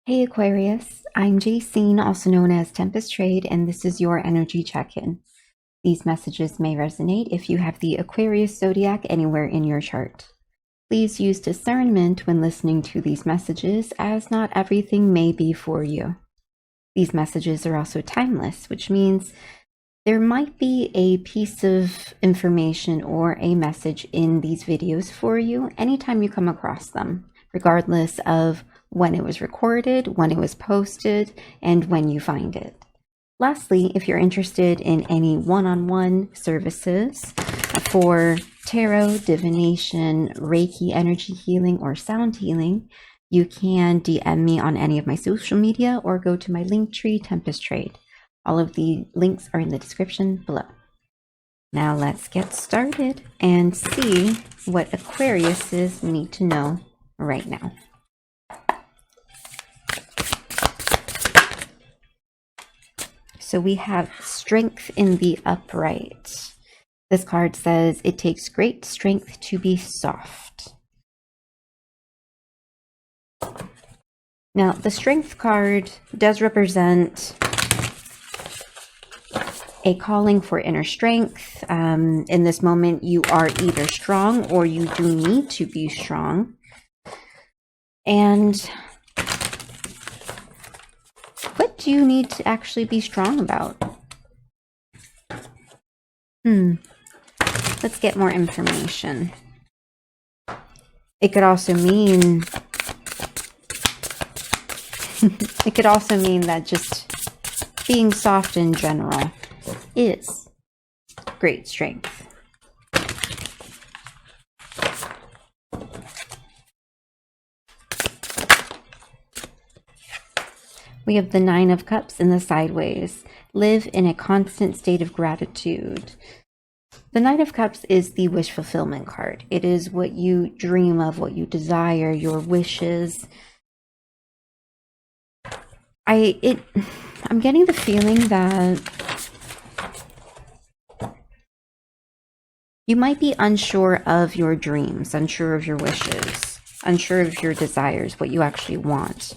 Hey Aquarius, I'm Jacene, also known as Tempest Trade, and this is your energy check-in. These messages may resonate if you have the Aquarius Zodiac anywhere in your chart. Please use discernment when listening to these messages, as not everything may be for you. These messages are also timeless, which means there might be a piece of information or a message in these videos for you anytime you come across them, regardless of when it was recorded, when it was posted, and when you find it. Lastly, if you're interested in any one-on-one services for tarot, divination, Reiki energy healing, or sound healing, you can DM me on any of my social media or go to my Linktree Tempest Trade. All of the links are in the description below. Now let's get started and see what Aquariuses need to know right now. So we have strength in the upright. This card says it takes great strength to be soft. Now the strength card does represent a calling for inner strength. In this moment, you are either strong or you do need to be strong. And what do you need to actually be strong about? Let's get more information. It could also mean that just being soft in general is great strength. We have the Nine of Cups in the sideways. Live in a constant state of gratitude. The Nine of Cups is the wish fulfillment card. It is what you dream of, what you desire, your wishes. I'm getting the feeling that you might be unsure of your dreams, unsure of your wishes, unsure of your desires, what you actually want.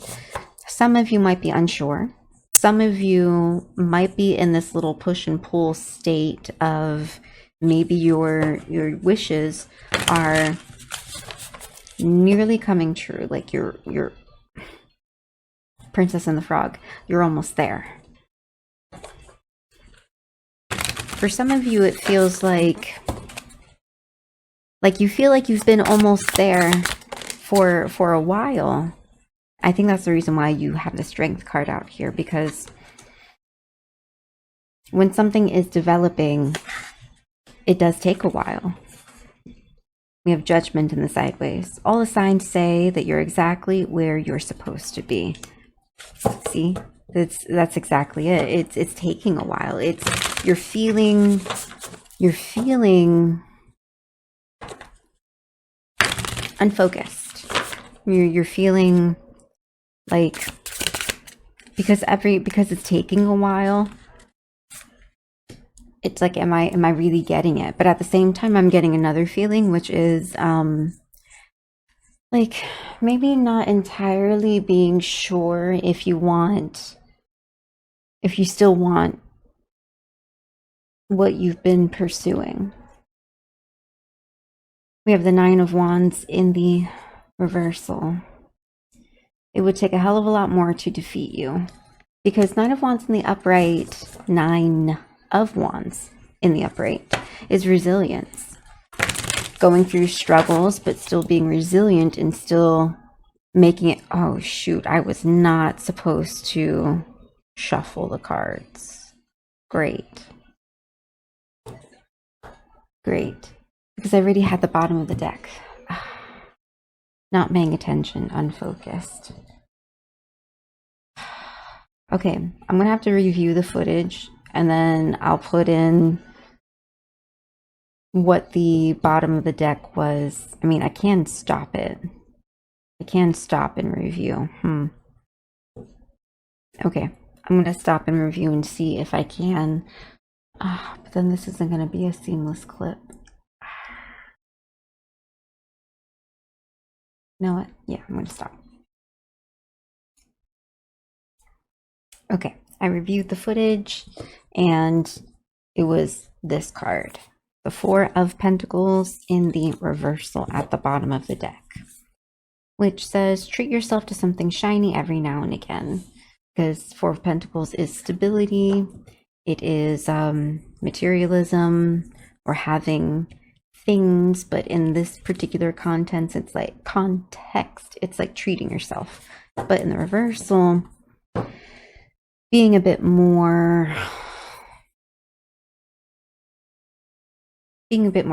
Some of you might be unsure. Some of you might be in this little push and pull state of maybe your wishes are nearly coming true, like your Princess and the Frog. You're almost there. For some of you, it feels like you feel like you've been almost there for a while. I think that's the reason why you have the Strength card out here, because when something is developing, it does take a while. We have Judgment in the sideways. All the signs say that you're exactly where you're supposed to be. See? That's exactly it. It's taking a while. You're feeling unfocused. You're feeling like because it's taking a while, it's like, am I really getting it? But at the same time, I'm getting another feeling, which is like maybe not entirely being sure if you still want what you've been pursuing. We have the Nine of Wands in the reversal. It would take a hell of a lot more to defeat you, because Nine of Wands in the upright, Nine of Wands in the upright, is resilience. Going through struggles, but still being resilient and still making it. Oh shoot, I was not supposed to shuffle the cards. Great. Because I already had the bottom of the deck. Not paying attention, unfocused. Okay, I'm gonna have to review the footage and then I'll put in what the bottom of the deck was. I mean, I can stop it. I can stop and review. Okay, I'm gonna stop and review and see if I can. But then this isn't gonna be a seamless clip. You know what? Yeah, I'm gonna stop. Okay, I reviewed the footage and it was this card. The Four of Pentacles in the reversal at the bottom of the deck, which says treat yourself to something shiny every now and again, because Four of Pentacles is stability. It is materialism or having things, but in this particular context, it's like treating yourself. But in the reversal, being a bit more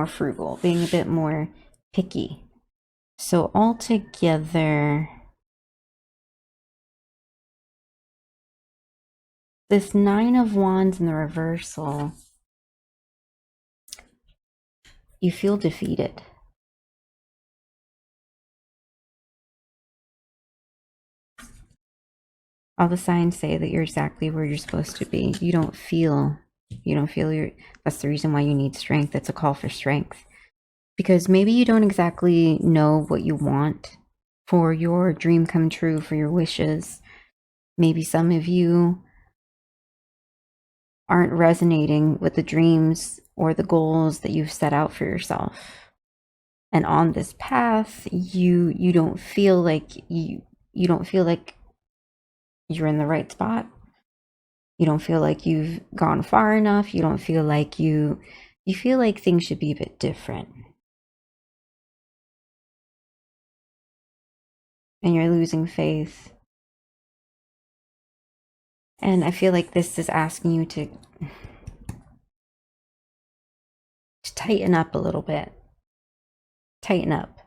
frugal, being a bit more picky. So altogether, this Nine of Wands in the reversal, you feel defeated. All the signs say that you're exactly where you're supposed to be. You don't feel that's the reason why you need strength. It's a call for strength. Because maybe you don't exactly know what you want for your dream come true, for your wishes. Maybe some of you aren't resonating with the dreams or the goals that you've set out for yourself. And on this path, you don't feel like you don't feel like you're in the right spot. You don't feel like you've gone far enough. You don't feel like you feel like things should be a bit different. And you're losing faith. And I feel like this is asking you to tighten up a little bit. Tighten up.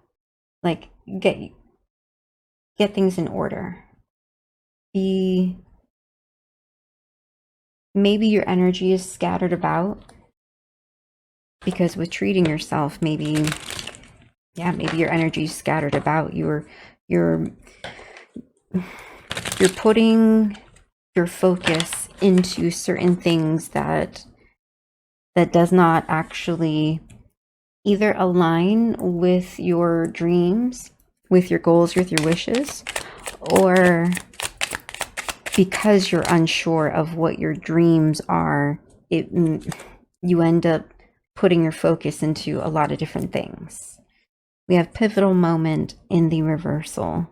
Like get things in order. Maybe your energy is scattered about, because with treating yourself, maybe your energy is scattered about. You're putting your focus into certain things that does not actually either align with your dreams, with your goals, with your wishes, or because you're unsure of what your dreams are, you end up putting your focus into a lot of different things. We have pivotal moment in the reversal.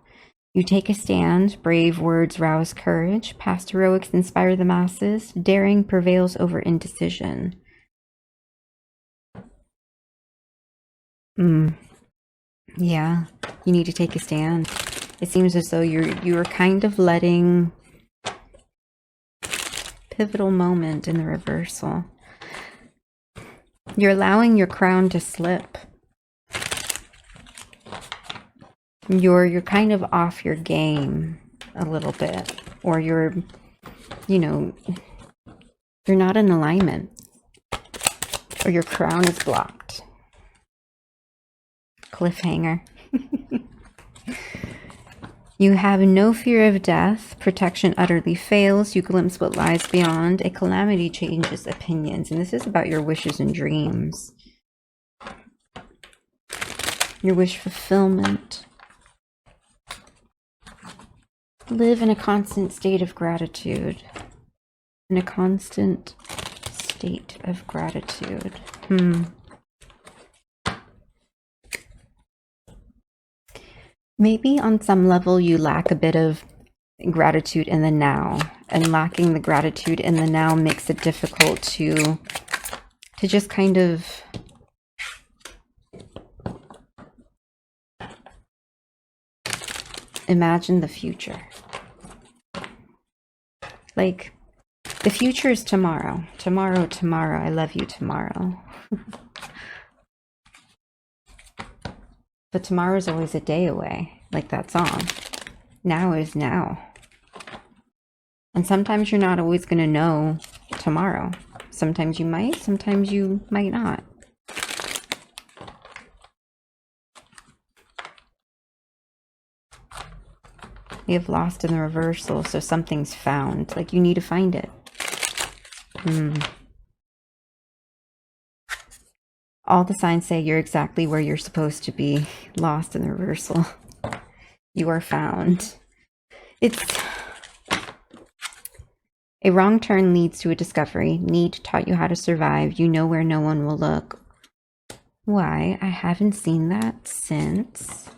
You take a stand, brave words rouse courage, past heroics inspire the masses, daring prevails over indecision. Yeah, you need to take a stand. It seems as though you're kind of letting pivotal moment in the reversal. You're allowing your crown to slip. You're kind of off your game a little bit, or you're not in alignment, or your crown is blocked. Cliffhanger. You have no fear of death. Protection utterly fails. You glimpse what lies beyond. A calamity changes opinions. And this is about your wishes and dreams. Your wish fulfillment. Live in a constant state of gratitude. In a constant state of gratitude. Maybe on some level you lack a bit of gratitude in the now, and lacking the gratitude in the now makes it difficult to just kind of imagine the future. Like, the future is tomorrow. Tomorrow, I love you tomorrow. But tomorrow is always a day away, like that song. Now is now. And sometimes you're not always going to know tomorrow. Sometimes you might, sometimes you might not. We have lost in the reversal, so something's found. Like, you need to find it. All the signs say you're exactly where you're supposed to be. Lost in the reversal. You are found. A wrong turn leads to a discovery. Need taught you how to survive. You know where no one will look. Why? I haven't seen that since.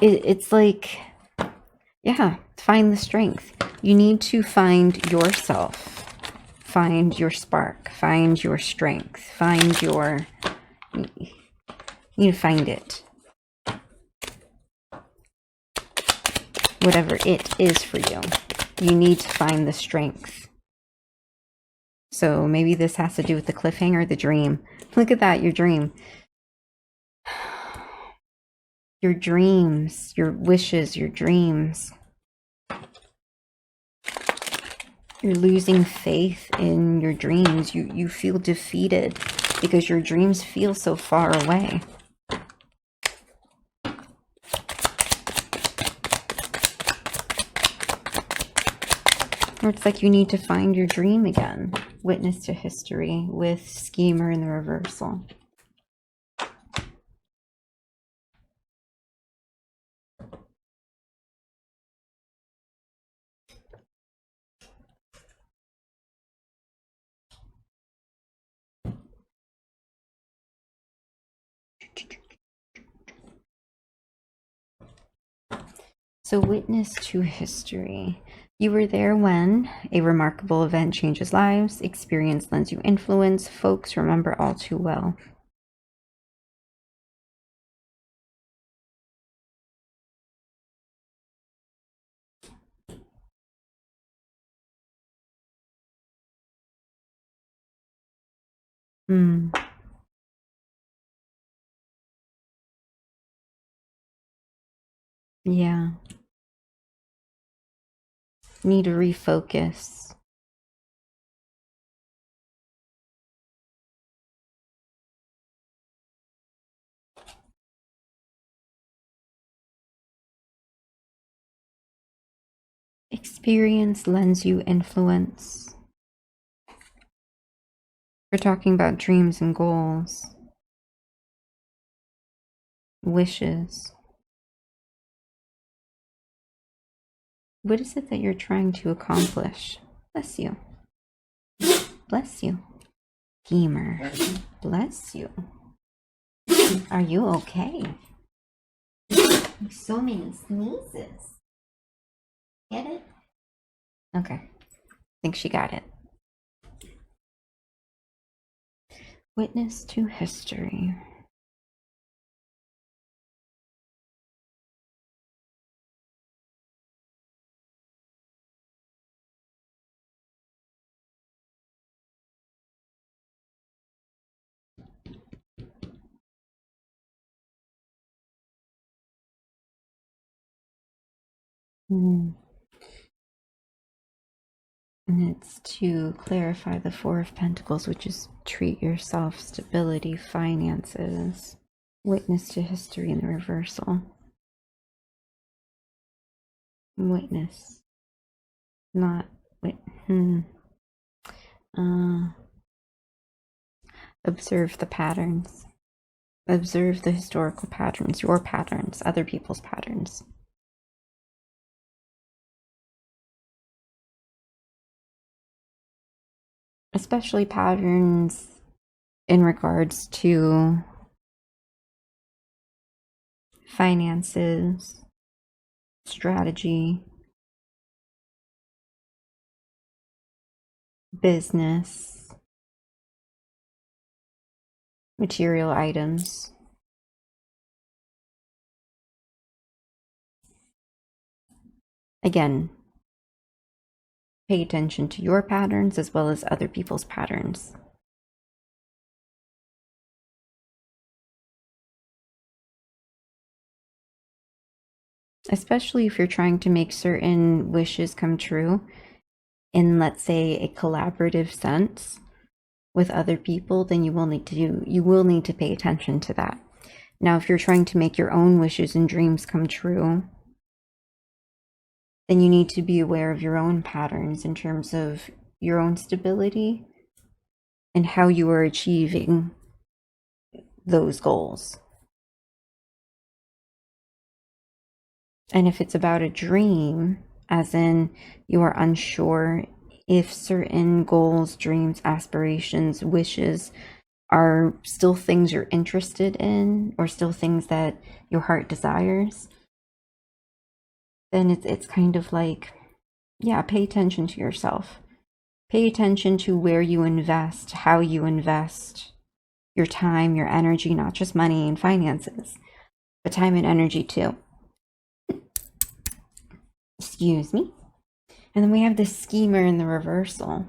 It's like, yeah, find the strength. You need to find yourself. Find your spark. Find your strength. Find your... You need to find it. Whatever it is for you. You need to find the strength. So maybe this has to do with the cliffhanger, the dream. Look at that, your dream. Your dreams, your wishes, your dreams. You're losing faith in your dreams. You feel defeated because your dreams feel so far away. Or it's like you need to find your dream again. Witness to history with schemer in the reversal. So witness to history. You were there when a remarkable event changes lives. Experience lends you influence. Folks remember all too well. Yeah. Need to refocus. Experience lends you influence. We're talking about dreams and goals. Wishes. What is it that you're trying to accomplish? Bless you. Bless you. Schemer. Bless you. Are you okay? So many sneezes. Get it? Okay. I think she got it. Witness to history. And it's to clarify the Four of Pentacles, which is treat yourself, stability, finances. Witness to history in the reversal. Witness. Not wit. Observe the patterns. Observe the historical patterns, your patterns, other people's patterns. Especially patterns in regards to finances, strategy, business, material items. Again, pay attention to your patterns as well as other people's patterns. Especially if you're trying to make certain wishes come true in, let's say, a collaborative sense with other people, then you will need to pay attention to that. Now, if you're trying to make your own wishes and dreams come true, then you need to be aware of your own patterns in terms of your own stability and how you are achieving those goals. And if it's about a dream, as in you are unsure if certain goals, dreams, aspirations, wishes are still things you're interested in or still things that your heart desires, then it's kind of like, yeah, pay attention to yourself. Pay attention to where you invest, how you invest your time, your energy, not just money and finances, but time and energy too. Excuse me. And then we have the schemer in the reversal.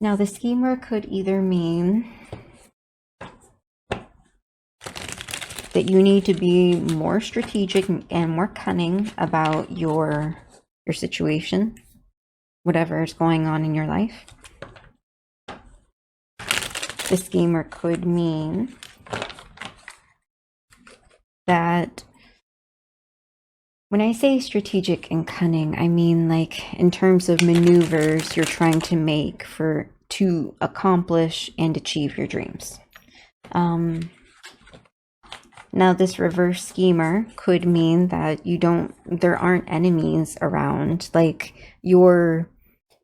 Now, the schemer could either mean that you need to be more strategic and more cunning about your situation, whatever is going on in your life. The schemer could mean that when I say strategic and cunning, I mean like in terms of maneuvers you're trying to make to accomplish and achieve your dreams. Now this reverse schemer could mean that there aren't enemies around, like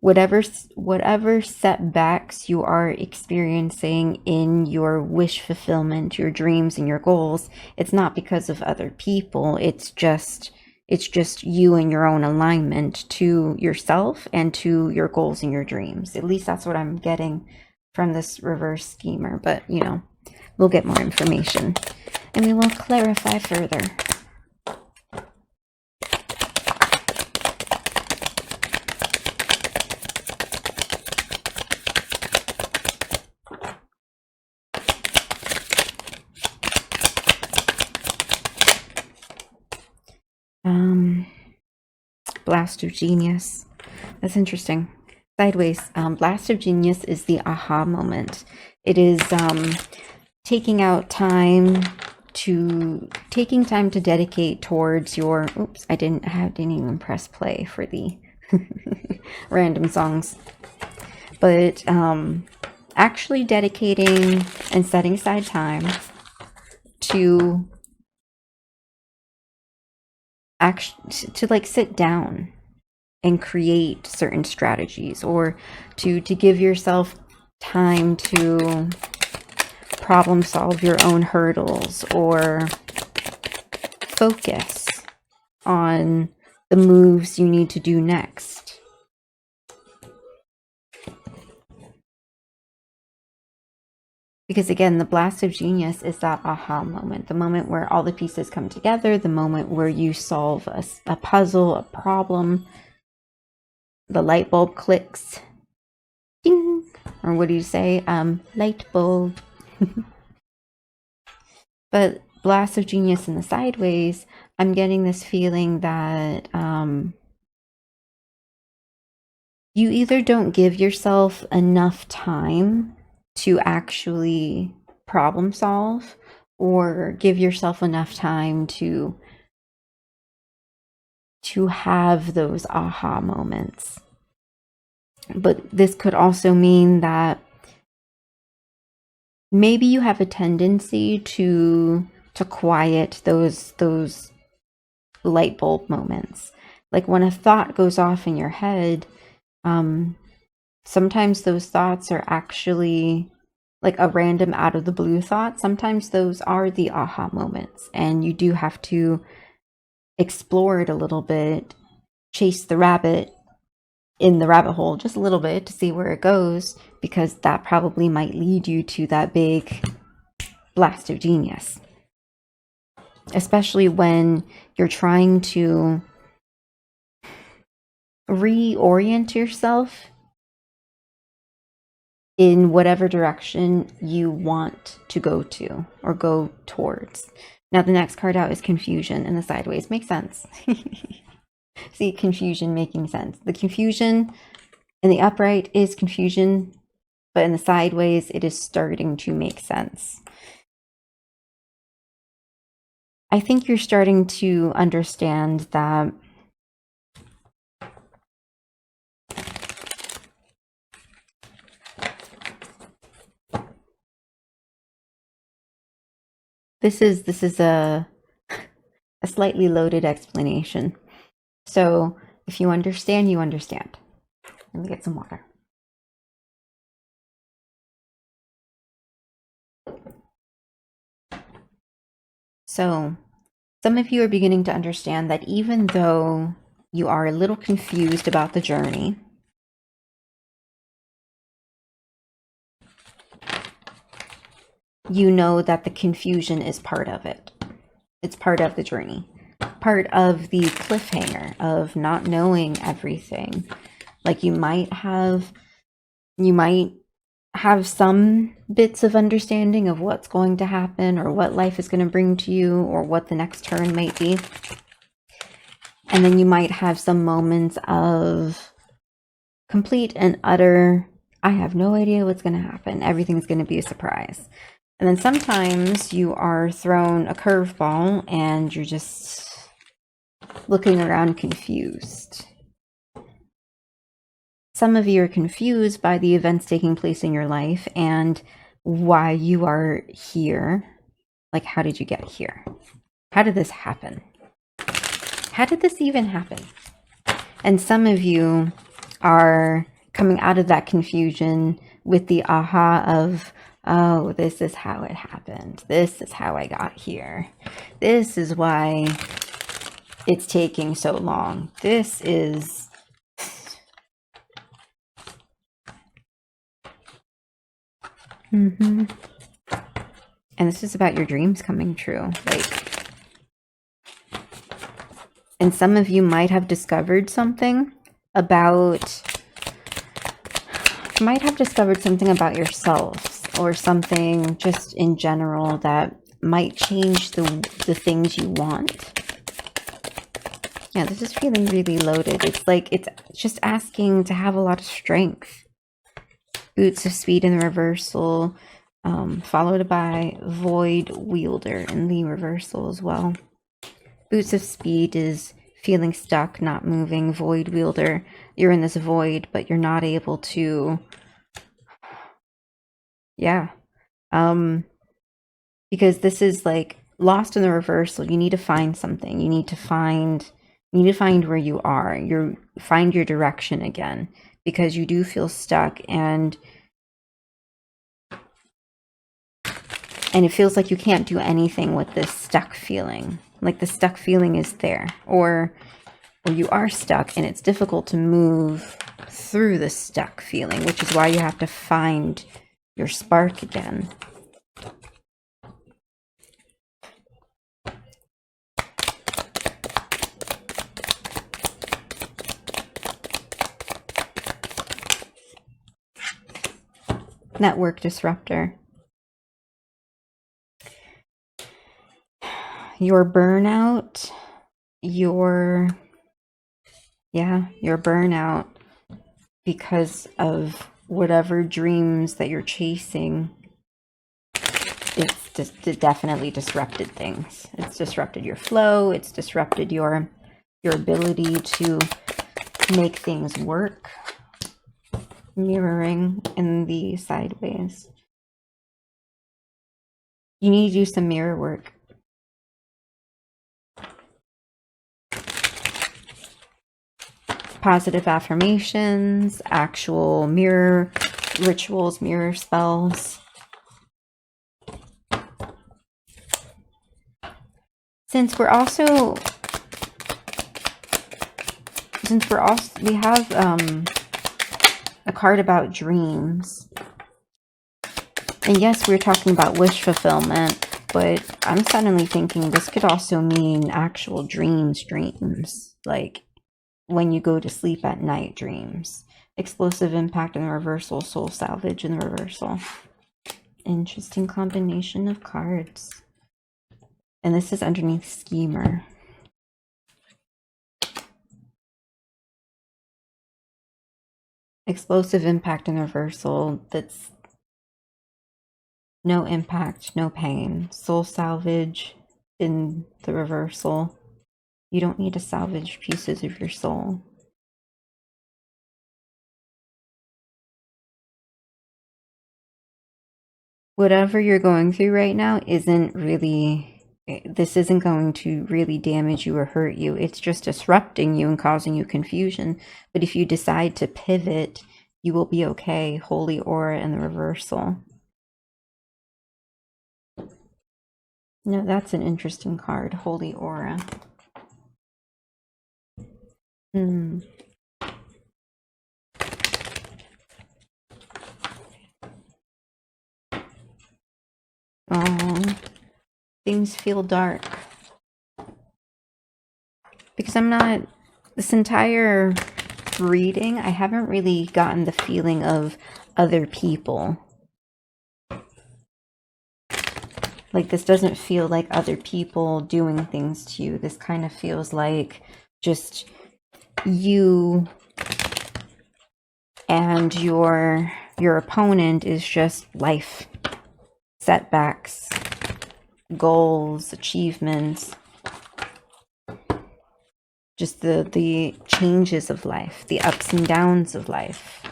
whatever setbacks you are experiencing in your wish fulfillment, your dreams and your goals, it's not because of other people, it's just you and your own alignment to yourself and to your goals and your dreams. At least that's what I'm getting from this reverse schemer, but we'll get more information and we will clarify further. Blast of Genius. That's interesting. Sideways. Blast of Genius is the aha moment. It is taking time to dedicate towards your. Oops, I didn't even press play for the random songs. But actually dedicating and setting aside time to like sit down and create certain strategies, or to give yourself time to problem solve your own hurdles, or focus on the moves you need to do next. Because again, the blast of genius is that aha moment, the moment where all the pieces come together, the moment where you solve a puzzle, a problem, the light bulb clicks, ding, or what do you say? Light bulb. But blast of genius in the sideways, I'm getting this feeling that you either don't give yourself enough time to actually problem solve, or give yourself enough time to have those aha moments. But this could also mean that maybe you have a tendency to quiet those light bulb moments. Like when a thought goes off in your head, sometimes those thoughts are actually like a random out of the blue thought. Sometimes those are the aha moments, and you do have to explore it a little bit, chase the rabbit in the rabbit hole just a little bit to see where it goes, because that probably might lead you to that big blast of genius. Especially when you're trying to reorient yourself in whatever direction you want to go to or go towards. Now the next card out is confusion in the sideways. Makes sense. See, confusion making sense. The confusion in the upright is confusion, but in the sideways it is starting to make sense. I think you're starting to understand that this is a slightly loaded explanation. So if you understand, you understand. Let me get some water. So some of you are beginning to understand that even though you are a little confused about the journey, you know that the confusion is part of it. It's part of the journey, part of the cliffhanger of not knowing everything. Like you might have some bits of understanding of what's going to happen or what life is going to bring to you or what the next turn might be. And then you might have some moments of complete and utter, I have no idea what's going to happen. Everything's going to be a surprise. And then sometimes you are thrown a curveball and you're just looking around confused. Some of you are confused by the events taking place in your life and why you are here. Like, how did you get here? How did this happen? How did this even happen? And some of you are coming out of that confusion with the aha of, oh, this is how it happened. This is how I got here. This is why it's taking so long. This is... And this is about your dreams coming true. Like, and some of you might have discovered something about... might have discovered something about yourselves or something just in general that might change the things you want. Yeah, this is feeling really loaded. It's like it's just asking to have a lot of strength. Boots of Speed in the reversal, followed by Void Wielder in the reversal as well. Boots of Speed is feeling stuck, not moving. Void Wielder, you're in this void, but you're not able to... Yeah. Because this is like lost in the reversal. You need to find something. You need to find where you are. Find your direction again, because you do feel stuck, and it feels like you can't do anything with this stuck feeling. Like the stuck feeling is there, or you are stuck and it's difficult to move through the stuck feeling, which is why you have to find your spark again. Network disruptor. Your burnout, your burnout because of whatever dreams that you're chasing. It definitely disrupted things. It's disrupted your flow. It's disrupted your ability to make things work. Mirroring in the sideways. You need to do some mirror work. Positive affirmations, actual mirror rituals, mirror spells. Since we have a card about dreams. And yes, we're talking about wish fulfillment, but I'm suddenly thinking this could also mean actual dreams. Like when you go to sleep at night, dreams. Explosive impact in the reversal, soul salvage in the reversal. Interesting combination of cards. And this is underneath schemer. Explosive impact in reversal, that's no impact, no pain. Soul salvage in the reversal. You don't need to salvage pieces of your soul. Whatever you're going through right now isn't really This isn't going to really damage you or hurt you. It's just disrupting you and causing you confusion. But if you decide to pivot, you will be okay. Holy Aura and the reversal. No, that's an interesting card. Holy Aura. Oh, things feel dark. Because I'm not, this entire reading, I haven't really gotten the feeling of other people. Like, this doesn't feel like other people doing things to you. This kind of feels like just you and your opponent is just life. Setbacks, goals, achievements. Just the changes of life, the ups and downs of life.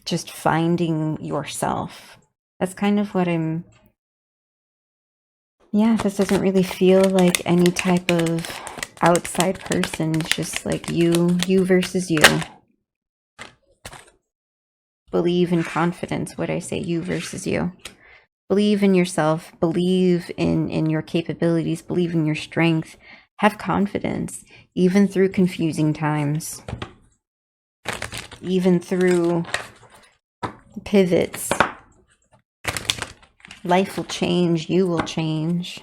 Just finding yourself. That's kind of what I'm... Yeah, this doesn't really feel like any type of outside person. It's just like you versus you. Believe in confidence, what I say, you versus you. Believe in yourself, believe in your capabilities, believe in your strength, have confidence, even through confusing times, even through pivots. Life will change, you will change.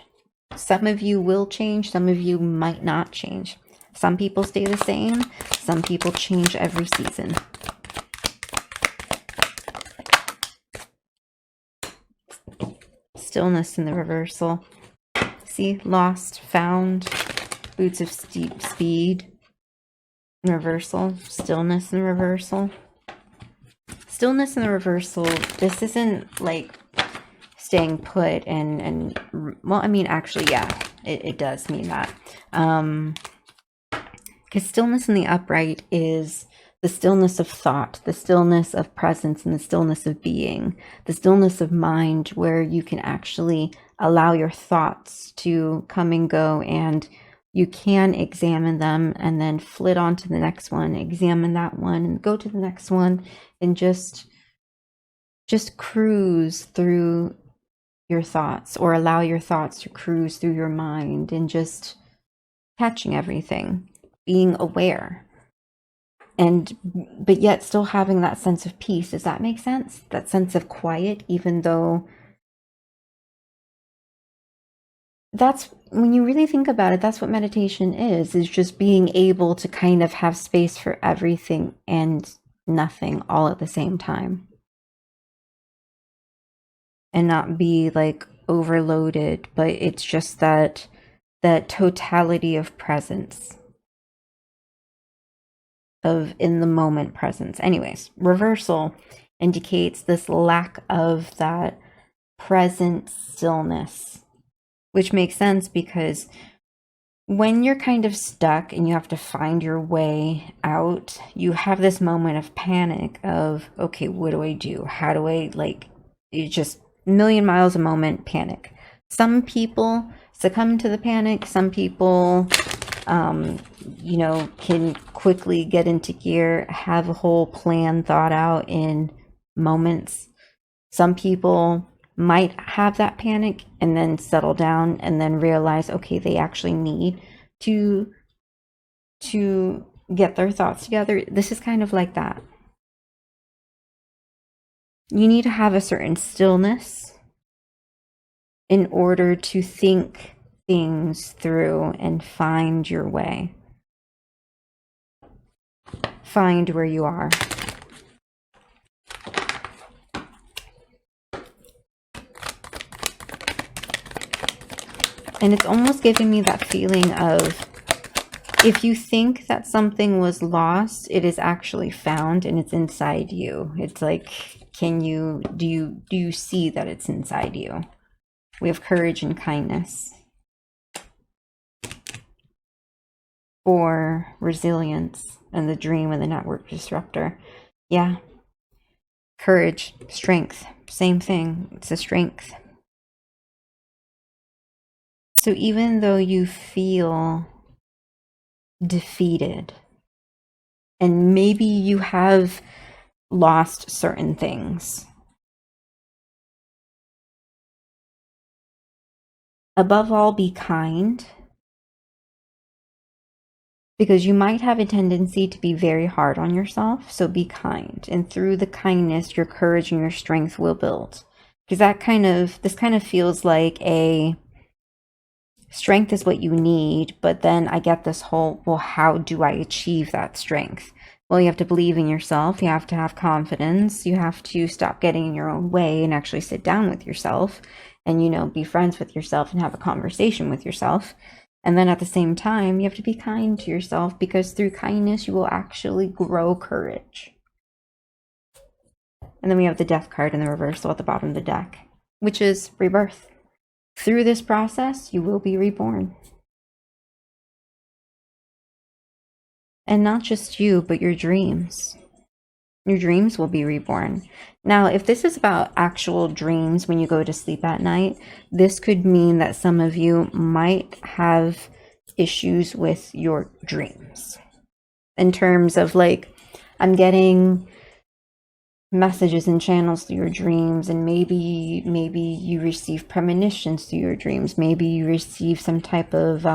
Some of you will change, some of you might not change. Some people stay the same, some people change every season. Stillness in the reversal. See, lost, found, boots of steep speed in reversal, stillness in the reversal. Stillness in the reversal, this isn't like staying put and well, I mean, actually, yeah, it does mean that. Because stillness in the upright is the stillness of thought, the stillness of presence, and the stillness of being, the stillness of mind, where you can actually allow your thoughts to come and go, and you can examine them and then flit on to the next one, examine that one and go to the next one, and just cruise through your thoughts, or allow your thoughts to cruise through your mind, and just catching everything, being aware. But yet still having that sense of peace. Does that make sense? That sense of quiet, even though that's, when you really think about it, that's what meditation is just being able to kind of have space for everything and nothing all at the same time. And not be like overloaded, but it's just that totality of presence. Of in the moment presence. Anyways, reversal indicates this lack of that present stillness, which makes sense because when you're kind of stuck and you have to find your way out, you have this moment of panic of, okay, what do I do? How do I, like, it's just a million miles a moment panic. Some people succumb to the panic. Some people can quickly get into gear, have a whole plan thought out in moments. Some people might have that panic and then settle down and then realize, okay, they actually need to get their thoughts together. This is kind of like that. You need to have a certain stillness in order to think things through and find your way. Find where you are. And it's almost giving me that feeling of, if you think that something was lost, it is actually found and it's inside you. It's like, do you see that it's inside you? We have courage and kindness. Or resilience and the dream of the network disruptor. Yeah. Courage, strength, same thing. It's a strength. So even though you feel defeated, and maybe you have lost certain things, above all, be kind, because you might have a tendency to be very hard on yourself. So be kind, and through the kindness, your courage and your strength will build. Because this kind of feels like a strength is what you need, but then I get this whole, well, how do I achieve that strength? Well, you have to believe in yourself, you have to have confidence, you have to stop getting in your own way and actually sit down with yourself and, you know, be friends with yourself and have a conversation with yourself. And then at the same time, you have to be kind to yourself, because through kindness, you will actually grow courage. And then we have the Death card in the reversal at the bottom of the deck, which is rebirth. Through this process, you will be reborn. And not just you, but your dreams. Your dreams will be reborn. Now, if this is about actual dreams when you go to sleep at night, this could mean that some of you might have issues with your dreams. In terms of, like, I'm getting messages and channels through your dreams, and maybe you receive premonitions through your dreams. Maybe you receive some type of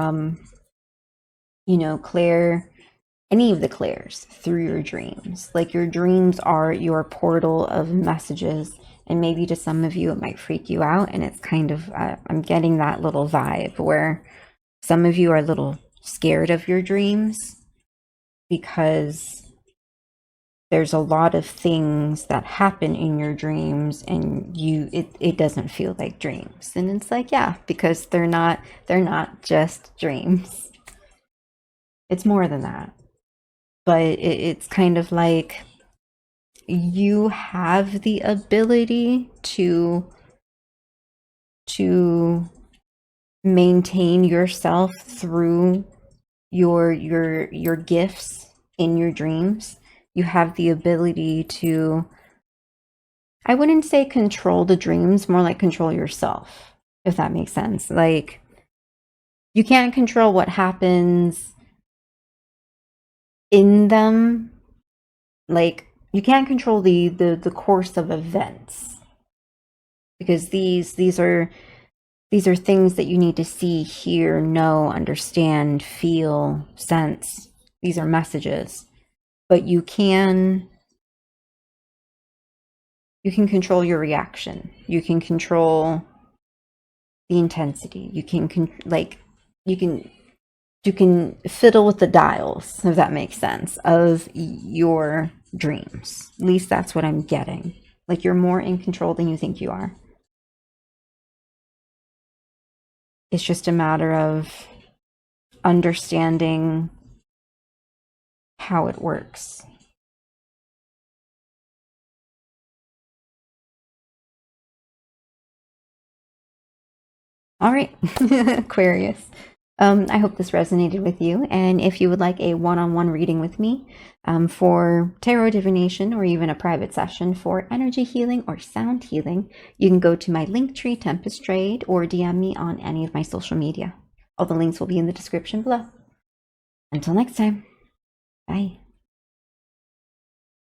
any of the clairs through your dreams. Like, your dreams are your portal of messages, and maybe to some of you it might freak you out, and it's kind of I'm getting that little vibe where some of you are a little scared of your dreams, because there's a lot of things that happen in your dreams, and it doesn't feel like dreams. And it's like, yeah, because they're not just dreams. It's more than that. But it's kind of like you have the ability to maintain yourself through your gifts in your dreams. You have the ability to, I wouldn't say control the dreams, more like control yourself, if that makes sense. Like, you can't control what happens in them. Like, you can't control the course of events, because these are things that you need to see, hear, know, understand, feel, sense. These are messages. But you can control your reaction. You can control the intensity. You can fiddle with the dials, if that makes sense, of your dreams. At least that's what I'm getting. Like, you're more in control than you think you are. It's just a matter of understanding how it works. All right, Aquarius. I hope this resonated with you. And if you would like a one-on-one reading with me for tarot divination, or even a private session for energy healing or sound healing, you can go to my Linktree, Tempest Trade, or DM me on any of my social media. All the links will be in the description below. Until next time, bye.